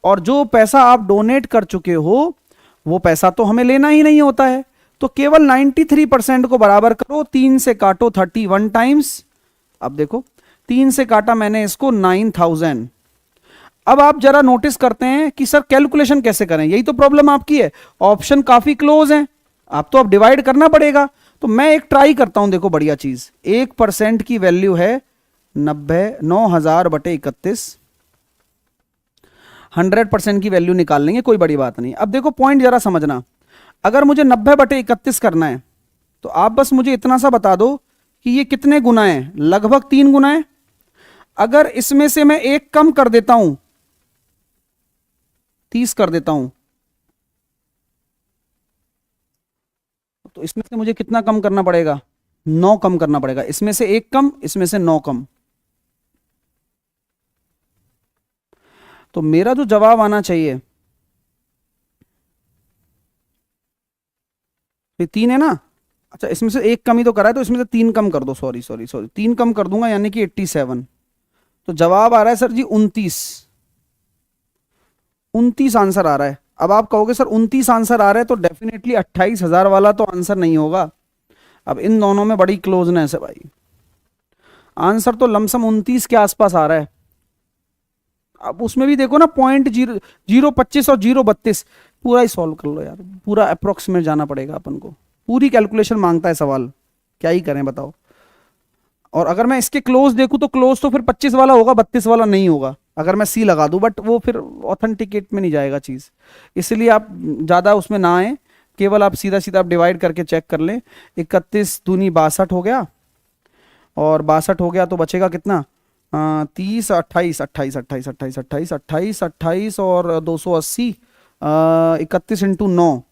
और जो पैसा आप डोनेट कर चुके हो वो पैसा तो हमें लेना ही नहीं होता है। तो केवल 93% को बराबर करो, 3 से काटो 31 टाइम्स। अब देखो 3 से काटा मैंने इसको 9,000। अब आप जरा नोटिस करते हैं कि सर कैलकुलेशन कैसे करें, यही तो प्रॉब्लम आपकी है, ऑप्शन काफी क्लोज हैं, आप तो अब डिवाइड करना पड़ेगा। तो मैं एक ट्राई करता हूं, देखो बढ़िया चीज, 1% की वैल्यू है 9,000 बटे 31, 100% की वैल्यू निकाल लेंगे, कोई बड़ी बात नहीं। अब देखो पॉइंट जरा समझना, अगर मुझे 90 बटे 31 करना है तो आप बस मुझे इतना सा बता दो कि ये कितने गुना है, लगभग 3 गुना है। अगर इसमें से मैं एक कम कर देता हूं, 30 कर देता हूं, तो इसमें से मुझे कितना कम करना पड़ेगा, 9 कम करना पड़ेगा, इसमें से एक कम, इसमें से 9 कम। तो मेरा जो जवाब आना चाहिए, ये 3 है ना, अच्छा इसमें से एक कम ही तो करा है, तो इसमें से 3 कम कर दो, सॉरी सॉरी सॉरी 3 कम कर दूंगा, यानी कि 87। तो जवाब आ रहा है सर जी 29, 29 आंसर आ रहा है। अब आप कहोगे सर 29 आंसर आ रहा है तो डेफिनेटली 28,000 वाला तो आंसर नहीं होगा। अब इन दोनों में बड़ी क्लोजनेस है भाई, आंसर तो लमसम 29 के आसपास आ रहा है। अब उसमें भी देखो ना, 0.025 और 0.32, पूरा ही सॉल्व कर लो यार, पूरा अप्रोक्सीमेट जाना पड़ेगा अपन को, पूरी कैलकुलेशन मांगता है सवाल, क्या ही करें बताओ। और अगर मैं इसके क्लोज देखूं तो क्लोज तो फिर 25 वाला होगा, 32 वाला नहीं होगा, अगर मैं सी लगा दूं, बट वो फिर ऑथेंटिकेट में नहीं जाएगा चीज, इसलिए आप ज्यादा उसमें ना आए, केवल आप सीधा सीधा आप डिवाइड करके चेक कर लें। 31 दूनी 62 हो गया, और 62 हो गया तो बचेगा कितना, 30 28 28 28 28 28 28 28 और 280, 31 इंटू 9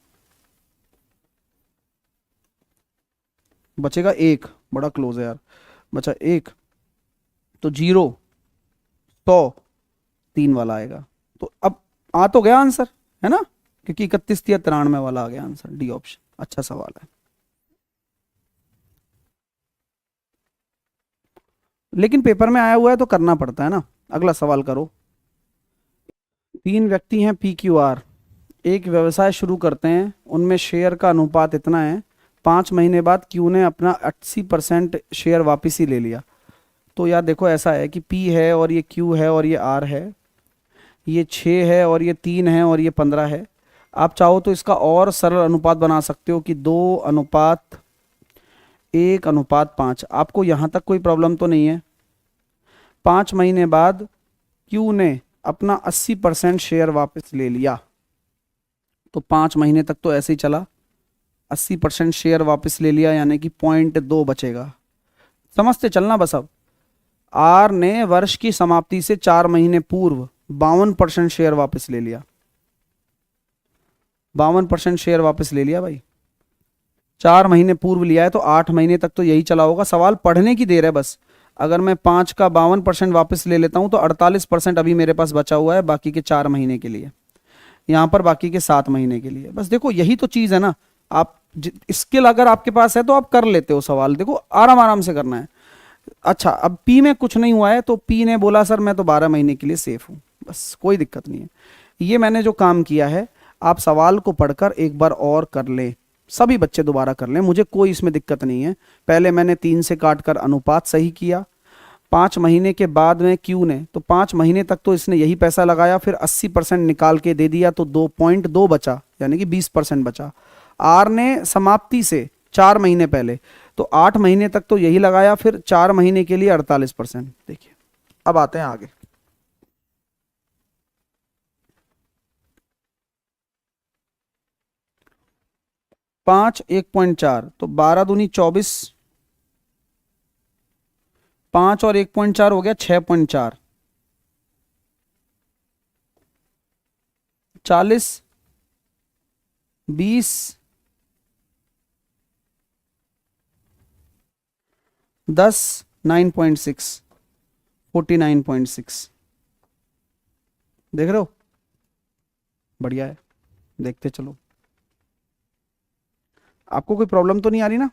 बचेगा 1, बड़ा क्लोज है यार, बचा 1, तो 0 100 3 वाला आएगा। तो अब आ तो गया आंसर, है ना, क्योंकि 31 या 93 वाला आ गया आंसर, डी ऑप्शन। अच्छा सवाल है, लेकिन पेपर में आया हुआ है तो करना पड़ता है ना। अगला सवाल करो। 3 व्यक्ति हैं पी क्यू आर, एक व्यवसाय शुरू करते हैं, उनमें शेयर का अनुपात इतना है, 5 महीने बाद क्यू ने अपना 80% शेयर वापस ही ले लिया। तो यार देखो ऐसा है कि पी है और ये क्यू है और ये आर है, ये 6 है और ये 3 है और ये 15 है। आप चाहो तो इसका और सरल अनुपात बना सकते हो कि 2:1:5। आपको यहाँ तक कोई प्रॉब्लम तो नहीं है। 5 महीने बाद क्यू ने अपना 80% शेयर वापस ले लिया, तो 5 महीने तक तो ऐसे ही चला, 80% शेयर वापस ले लिया, यानी कि 0.2 बचेगा। समझते चलना बस। अब आर ने वर्ष की समाप्ति से 4 महीने पूर्व 52% शेयर वापस ले लिया, 52% शेयर वापस ले लिया भाई, 4 महीने पूर्व लिया है तो 8 महीने तक तो यही चला होगा। सवाल पढ़ने की देर है बस। अगर मैं 5 का 52% वापस ले लेता हूं तो 48% अभी मेरे पास बचा हुआ है बाकी के 4 महीने के लिए, यहां पर बाकी के 7 महीने के लिए। बस देखो यही तो चीज है ना, आप स्किल अगर आपके पास है तो आप कर लेते हो सवाल। देखो आराम आराम से करना है, अच्छा, अब पी में कुछ नहीं हुआ है तो पी ने बोला सर मैं तो 12 महीने के लिए सेफ हूँ, बस कोई दिक्कत नहीं है। ये मैंने जो काम किया है, आप सवाल को पढ़कर एक बार और कर लें, सभी बच्चे दोबारा कर लें, मुझे कोई इसमें दिक्कत नहीं है। पहले मैंने 3 से काट कर अनुपात सही किया, 5 महीने के बाद में क्यू ने, तो 5 महीने तक तो इसने यही पैसा लगाया, फिर 80% निकाल के दे दिया तो 2.2 बचा, यानी कि 20% बचा। आर ने समाप्ति से 4 महीने पहले, तो 8 महीने तक तो यही लगाया, फिर 4 महीने के लिए 48%। देखिए अब आते हैं आगे। 5 1.4, तो 12 दूनी 24, 5 और 1.4 हो गया 6.4, 40 20 10 9.6 49.6। देख रहे हो, बढ़िया है, देखते चलो। आपको कोई प्रॉब्लम तो नहीं आ रही ना?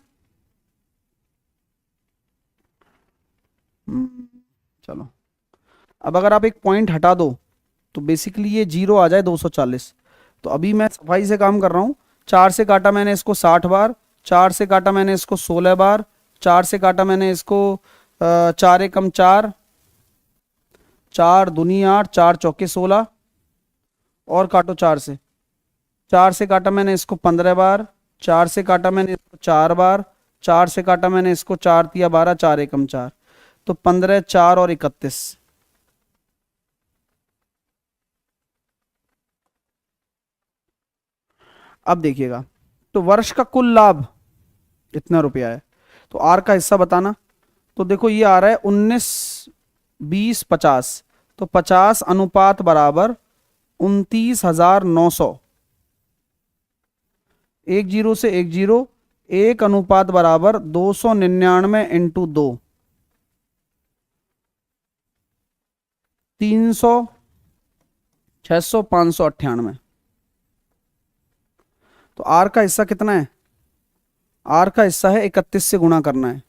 चलो, अब अगर आप एक पॉइंट हटा दो तो बेसिकली ये 0 आ जाए 240। तो अभी मैं सफाई से काम कर रहा हूँ, 4 से काटा मैंने इसको 60 बार, 4 से काटा मैंने इसको 16 बार, 4 से काटा मैंने इसको 4 एकम 4, 4 दूनी 8, 4 चौके 16, और काटो 4 से। 4 से काटा मैंने इसको 15 बार, 4 से काटा मैंने इसको 4 बार, 4 से काटा मैंने इसको 4 तिया 12, 4 एकम 4, तो 15 4 और 31। अब देखिएगा, तो वर्ष का कुल लाभ इतना रुपया है, तो आर का हिस्सा बताना। तो देखो ये आ रहा है 19 20 50, तो 50 अनुपात बराबर 29,900, 1 जीरो से 1 जीरो, 1 अनुपात बराबर 299 इंटू 2, 300 600 598। तो आर का हिस्सा कितना है? आर का हिस्सा है 31 से गुणा करना है।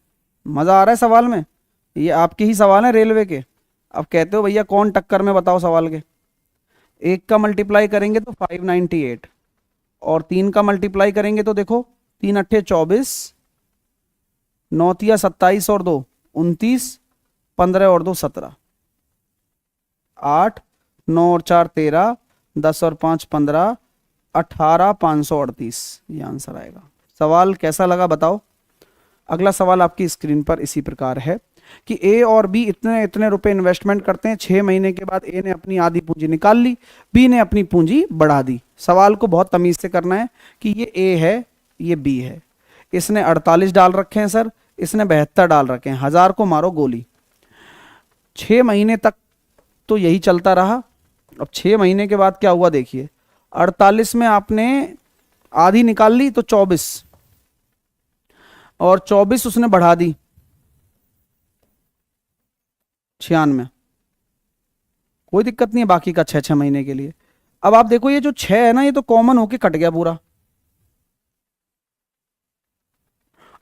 मजा आ रहा है सवाल में? ये आपके ही सवाल है रेलवे के। अब कहते हो भैया कौन टक्कर में, बताओ सवाल के। 1 का मल्टीप्लाई करेंगे तो 598, और 3 का मल्टीप्लाई करेंगे तो देखो 3 अट्ठे 24, 9 तिया 27 और 2 29, 15 और 2 17, 8 9 और 4 13, 10 और 5 15, 18 538, ये आंसर आएगा। सवाल कैसा लगा बताओ। अगला सवाल आपकी स्क्रीन पर इसी प्रकार है कि ए और बी इतने इतने रुपए इन्वेस्टमेंट करते हैं, 6 महीने के बाद ए ने अपनी आधी पूंजी निकाल ली, बी ने अपनी पूंजी बढ़ा दी। सवाल को बहुत तमीज से करना है कि ये ए है, ये बी है, इसने 48 डाल रखे हैं सर, इसने 72 डाल रखे हैं, 1000 को मारो गोली। 6 महीने तक तो यही चलता रहा। अब 6 महीने के बाद क्या हुआ देखिए, 48 में आपने आधी निकाल ली तो 24, और 24 उसने बढ़ा दी 96, कोई दिक्कत नहीं है बाकी का 6 महीने के लिए। अब आप देखो ये जो 6 है ना, ये तो कॉमन होके कट गया पूरा।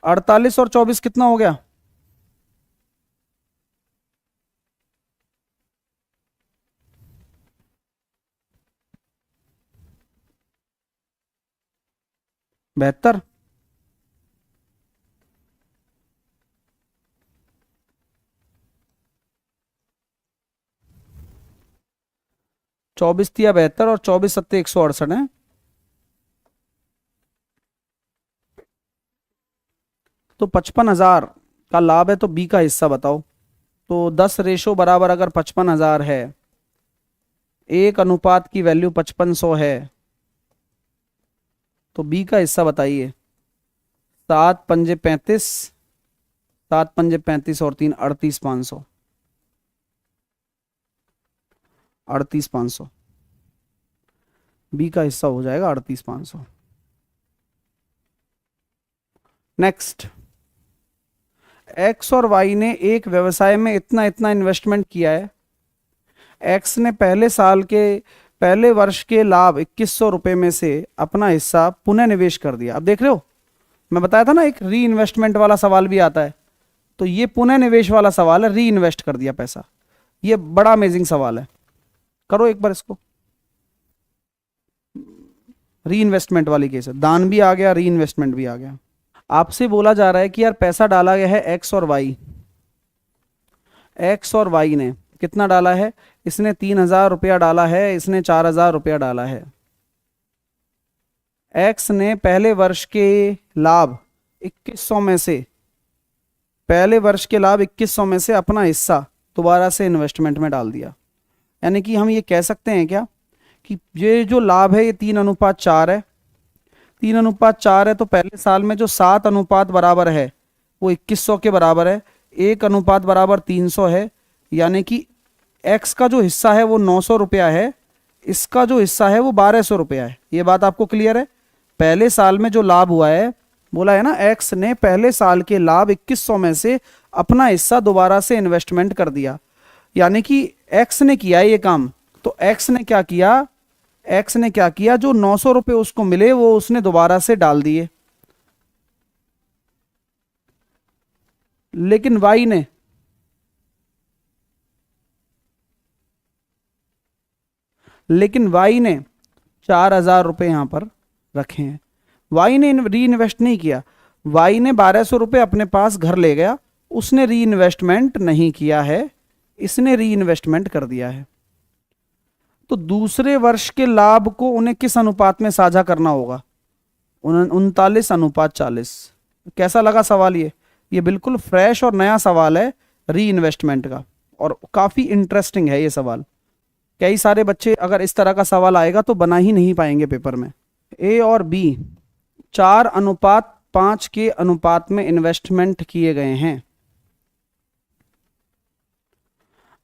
48 और 24 कितना हो गया? बेहतर। 24 तिया 72 और 24 सत्ते 168 है। तो 55,000 का लाभ है, तो बी का हिस्सा बताओ। तो 10 रेशो बराबर अगर 55,000 है, 1 अनुपात की वैल्यू 5500 है, तो बी का हिस्सा बताइए। 7 पंजे 35, 7 पंजे 35 और 3 38,500, 38,500 बी का हिस्सा हो जाएगा 38,500। नेक्स्ट, एक्स और वाई ने एक व्यवसाय में इतना इतना इन्वेस्टमेंट किया है। एक्स ने पहले साल के पहले वर्ष के लाभ 2100 रुपए में से अपना हिस्सा पुनः निवेश कर दिया। अब देख रहे हो, मैं बताया था ना एक री इन्वेस्टमेंट वाला सवाल भी आता है, तो ये पुनः निवेश वाला सवाल है, री इन्वेस्ट कर दिया पैसा। ये बड़ा अमेजिंग सवाल है, करो एक बार इसको। री इन्वेस्टमेंट वाली केस है, दान भी आ गया, री इन्वेस्टमेंट भी आ गया। आपसे बोला जा रहा है कि यार पैसा डाला गया है एक्स और वाई, एक्स और वाई ने कितना डाला है, इसने 3,000 रुपया डाला है, इसने 4,000 रुपया डाला है। एक्स ने पहले वर्ष के लाभ 2100 में से, पहले वर्ष के लाभ 2100 में से अपना हिस्सा दोबारा से इन्वेस्टमेंट में डाल दिया। यानी कि हम ये कह सकते हैं क्या कि ये जो लाभ है ये 3:4 है, 3:4 है, तो पहले साल में जो 7 अनुपात बराबर है वो 2100 के बराबर है, 1 अनुपात बराबर 300 है। यानी कि एक्स का जो हिस्सा है वो 900 रुपया है, इसका जो हिस्सा है वो 1200 रुपया है। ये बात आपको क्लियर है? पहले साल में जो लाभ हुआ है, बोला है ना, एक्स ने पहले साल के लाभ 2100 में से अपना हिस्सा दोबारा से इन्वेस्टमेंट कर दिया। यानी कि एक्स ने किया ये काम। तो एक्स ने क्या किया, एक्स ने क्या किया, जो 900 रुपये उसको मिले वो उसने दोबारा से डाल दिए। लेकिन वाई ने, लेकिन वाई ने 4,000 रुपये यहां पर रखे हैं। वाई ने री इन्वेस्ट नहीं किया, वाई ने 1200 रुपये अपने पास घर ले गया, उसने री इन्वेस्टमेंट नहीं किया है, इसने री इन्वेस्टमेंट कर दिया है। तो दूसरे वर्ष के लाभ को उन्हें किस अनुपात में साझा करना होगा? 39:40। कैसा लगा सवाल ये बिल्कुल फ्रेश और नया सवाल है री इन्वेस्टमेंट का, और काफी इंटरेस्टिंग है ये सवाल। कई सारे बच्चे अगर इस तरह का सवाल आएगा तो बना ही नहीं पाएंगे पेपर में। ए और बी 4:5 के अनुपात में इन्वेस्टमेंट किए गए हैं।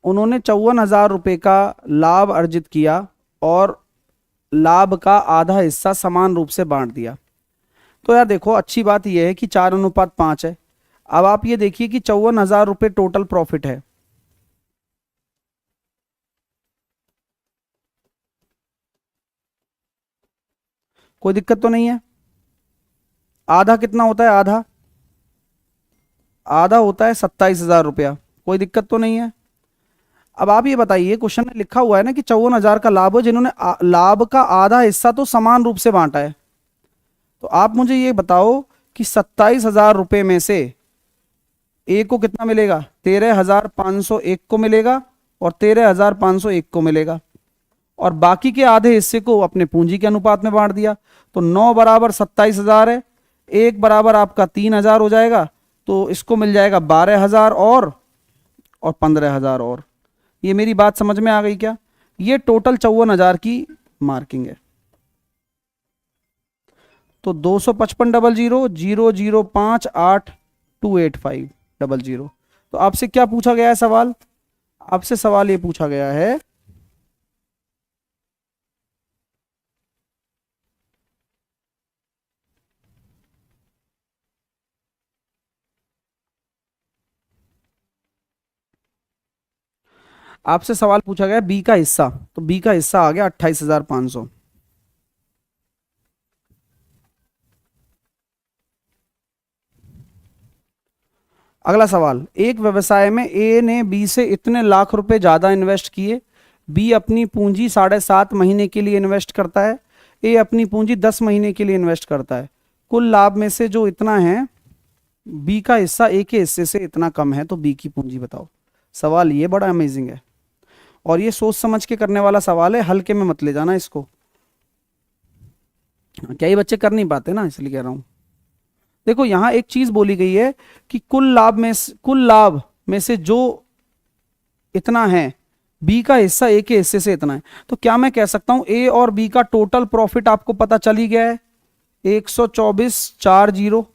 उन्होंने 54,000 रुपये का लाभ अर्जित किया और लाभ का आधा हिस्सा समान रूप से बांट दिया। तो यार देखो, अच्छी बात यह है कि 4:5 है। अब आप ये देखिए कि 54,000 रुपये टोटल प्रॉफिट है। कोई दिक्कत तो नहीं है? आधा कितना होता है? आधा आधा होता है 27,000 रुपया। कोई दिक्कत तो नहीं है? अब आप ये बताइए, क्वेश्चन में लिखा हुआ है ना कि 54,000 का लाभ हो, जिन्होंने लाभ का आधा हिस्सा तो समान रूप से बांटा है। तो आप मुझे ये बताओ कि 27,000 रुपये में से ए को कितना मिलेगा? 13,501 को मिलेगा और 13,501 को मिलेगा, और बाकी के आधे हिस्से को अपने पूंजी के अनुपात में बांट दिया। तो 9 बराबर 27,000 है, 1 बराबर आपका 3,000 हो जाएगा, तो इसको मिल जाएगा 12,000 और 15,000 और। ये मेरी बात समझ में आ गई क्या? ये टोटल 54,000 की मार्किंग है। तो 255 00 0058285 तो आपसे क्या पूछा गया है सवाल? आपसे सवाल ये पूछा गया है आपसे सवाल पूछा गया बी का हिस्सा। तो बी का हिस्सा आ गया 28,500। अगला सवाल, एक व्यवसाय में ए ने बी से इतने लाख रुपए ज्यादा इन्वेस्ट किए। बी अपनी पूंजी 7.5 महीने के लिए इन्वेस्ट करता है, ए अपनी पूंजी 10 महीने के लिए इन्वेस्ट करता है। कुल लाभ में से जो इतना है, बी का हिस्सा ए के हिस्से से इतना कम है, तो बी की पूंजी बताओ। सवाल ये बड़ा अमेजिंग है और ये सोच समझ के करने वाला सवाल है, हल्के में मत ले जाना इसको। कई बच्चे कर नहीं पाते ना, इसलिए कह रहा हूं। देखो यहां एक चीज बोली गई है कि कुल लाभ में से जो इतना है, बी का हिस्सा ए के हिस्से से इतना है। तो क्या मैं कह सकता हूं ए और बी का टोटल प्रॉफिट आपको पता चल ही गया है, 124,40,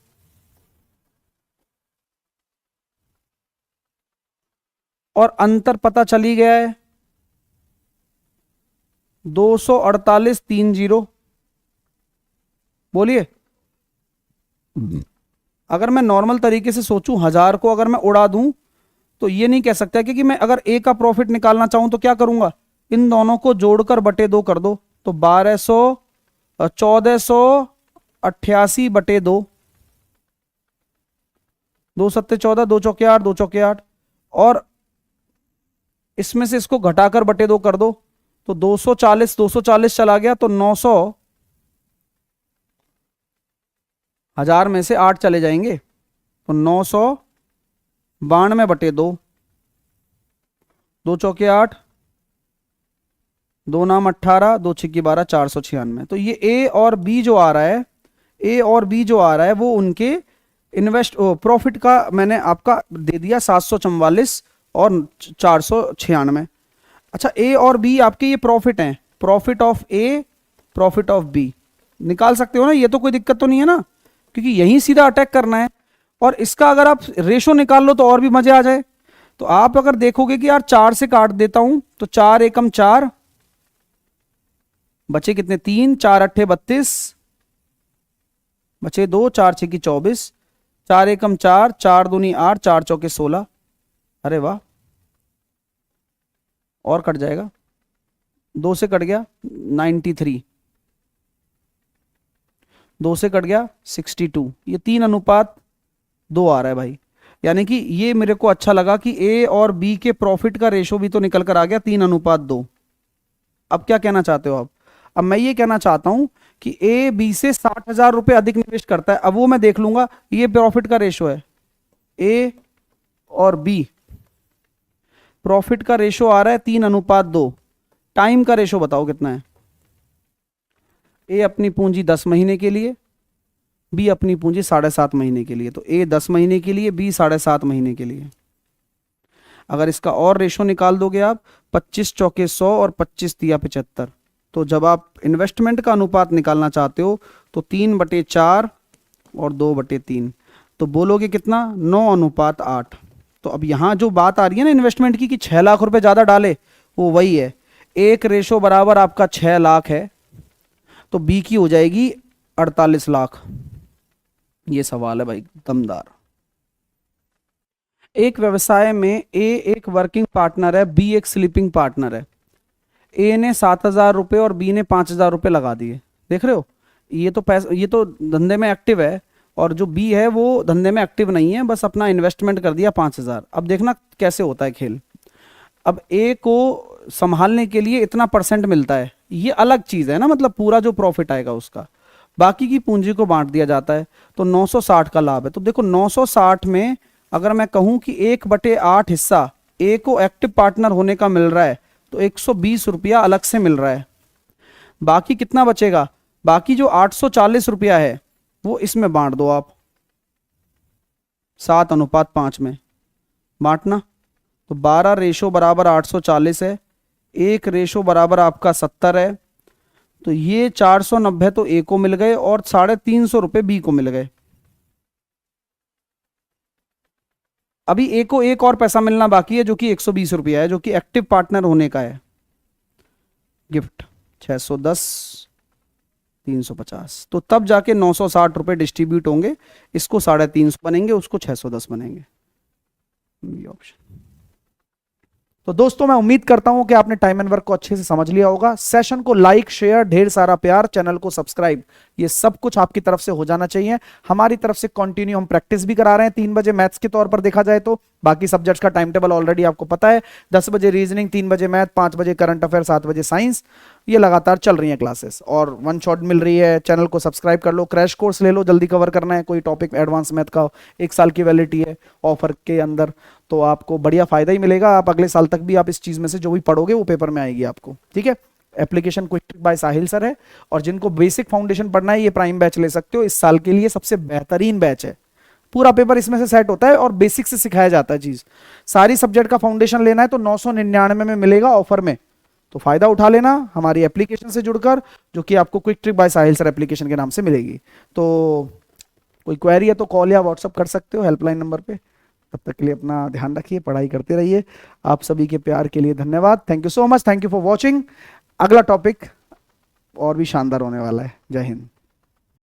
और अंतर पता चल ही गया है 248,30। बोलिए, अगर मैं नॉर्मल तरीके से सोचूं, 1000 को अगर मैं उड़ा दूं तो ये नहीं कह सकता, क्योंकि मैं अगर ए का प्रॉफिट निकालना चाहूं तो क्या करूंगा, इन दोनों को जोड़कर बटे 2 कर दो, तो 1488 बटे 2, दो सत्ते 14, दो चौके 8, दो चौके 8, और इसमें से इसको घटाकर बटे 2 कर दो तो 240, 240 चला गया तो 900, 1000 में से 8 चले जाएंगे तो 992 बटे 2, दो चौके 8, दो नाम 18, दो छिक्की 12, 496। तो ये ए और बी जो आ रहा है, ए और बी जो आ रहा है वो उनके इन्वेस्ट प्रॉफिट का मैंने आपका दे दिया 744 और 496। अच्छा, ए और बी आपके ये प्रॉफिट हैं, profit of A, profit of B निकाल सकते हो ना, ये तो कोई दिक्कत तो नहीं है ना, क्योंकि यही सीधा अटैक करना है। और इसका अगर आप रेशो निकाल लो तो और भी मजे आ जाए। तो आप अगर देखोगे कि यार 4 से काट देता हूं तो 4 एकम 4, बचे कितने 3, 4 अट्ठे 32, बचे 2, 4 छक्की 24, 4 एकम 4, 4 दूनी 8, 4 चौके 16। अरे वाह, और कट जाएगा, 2 से कट गया 93, 2 से कट गया 62, ये 3:2 आ रहा है भाई। यानी कि ये मेरे को अच्छा लगा कि ए और बी के प्रॉफिट का रेशो भी तो निकल कर आ गया 3:2। अब क्या कहना चाहते हो आप? अब मैं ये कहना चाहता हूं कि ए बी से 60,000 रुपए अधिक निवेश करता है, अब वो मैं देख लूंगा, ये प्रॉफिट का रेशो है, ए और बी प्रॉफिट का रेशो आ रहा है 3:2। टाइम का रेशो बताओ कितना है? ए अपनी पूंजी 10 महीने के लिए, बी अपनी पूंजी 7.5 महीने के लिए। तो ए 10 महीने के लिए, बी 7.5 महीने के लिए। अगर इसका और रेशो निकाल दोगे आप, 25 चौके 100 और 25 तिया 75, तो जब आप इन्वेस्टमेंट का अनुपात निकालना चाहते हो तो 3/4 और 2/3, तो बोलोगे कितना? 9:8। तो अब यहां जो बात आ रही है ना इन्वेस्टमेंट की कि 6 लाख रुपए ज्यादा डाले, वो वही है, एक रेशो बराबर आपका 6 लाख है, तो बी की हो जाएगी 48 लाख। ये सवाल है भाई दमदार। एक व्यवसाय में ए एक वर्किंग पार्टनर है, बी एक स्लीपिंग पार्टनर है। ए ने 7,000 रुपये और बी ने 5,000 रुपये लगा दिए। देख रहे हो, ये तो पैसा, ये तो धंधे में एक्टिव है, और जो बी है वो धंधे में एक्टिव नहीं है, बस अपना इन्वेस्टमेंट कर दिया 5,000। अब देखना कैसे होता है खेल। अब ए को संभालने के लिए इतना परसेंट मिलता है, ये अलग चीज है ना, मतलब पूरा जो प्रॉफिट आएगा उसका, बाकी की पूंजी को बांट दिया जाता है, तो 960 का लाभ है। तो देखो 960 में अगर मैं कहूं कि 1/8 हिस्सा ए को एक्टिव पार्टनर होने का मिल रहा है, तो 120 रुपया अलग से मिल रहा है। बाकी कितना बचेगा? बाकी जो 840 रुपया है वो इसमें बांट दो आप, 7:5 में बांटना, तो 12 रेशो बराबर 840 है, 1 रेशो बराबर आपका 70 है, तो ये 490 तो ए को मिल गए और 350 रुपए बी को मिल गए। अभी ए को एक और पैसा मिलना बाकी है जो कि 120 रुपया है, जो कि एक्टिव पार्टनर होने का है। गिफ्ट 610, 350, तो तब जाके 960 रुपए डिस्ट्रीब्यूट होंगे, इसको 350 बनेंगे, उसको 610 बनेंगे, ये ऑप्शन। तो दोस्तों मैं उम्मीद करता हूं कि आपने टाइम एंड वर्क को अच्छे से समझ लिया होगा। सेशन को लाइक, शेयर, ढेर सारा प्यार, चैनल को सब्सक्राइब, ये सब कुछ आपकी तरफ से हो जाना चाहिए। हमारी तरफ से कंटिन्यू हम प्रैक्टिस भी करा रहे हैं 3 बजे मैथ्स के तौर पर देखा जाए तो। बाकी सब्जेक्ट्स का टाइम टेबल ऑलरेडी आपको पता है, 10 बजे रीजनिंग, 3 बजे मैथ, 5 बजे करंट अफेयर, 7 बजे साइंस, ये लगातार चल रही है क्लासेस, और 1 शॉट मिल रही है। चैनल को सब्सक्राइब कर लो, क्रैश कोर्स ले लो, जल्दी कवर करना है कोई टॉपिक एडवांस मैथ का, 1 साल की वैलिडिटी है ऑफर के अंदर, तो आपको बढ़िया फायदा ही मिलेगा। आप अगले साल तक भी आप इस चीज में से जो भी पढ़ोगे वो पेपर में आएगी आपको, ठीक है। एप्लीकेशन क्विक ट्रिक बाय साहिल सर है, और जिनको बेसिक फाउंडेशन पढ़ना है ये प्राइम बैच ले सकते हो, इस साल के लिए सबसे बेहतरीन बैच है। पूरा पेपर इसमें से सेट होता है और बेसिक से सिखाया जाता है चीज। सारी सब्जेक्ट का फाउंडेशन लेना है तो 999 में मिलेगा ऑफर में, तो फायदा उठा लेना हमारी एप्लीकेशन से जुड़कर, जो कि आपको क्विक ट्रिक बाय साहिल सर एप्लीकेशन के नाम से मिलेगी। तो कोई क्वेरी है तो कॉल या व्हाट्सअप कर सकते हो हेल्पलाइन नंबर पे। तब तक के लिए अपना ध्यान रखिए, पढ़ाई करते रहिए। आप सभी के प्यार के लिए धन्यवाद। Thank you so much, thank you for watching. अगला टॉपिक और भी शानदार होने वाला है। जय हिंद।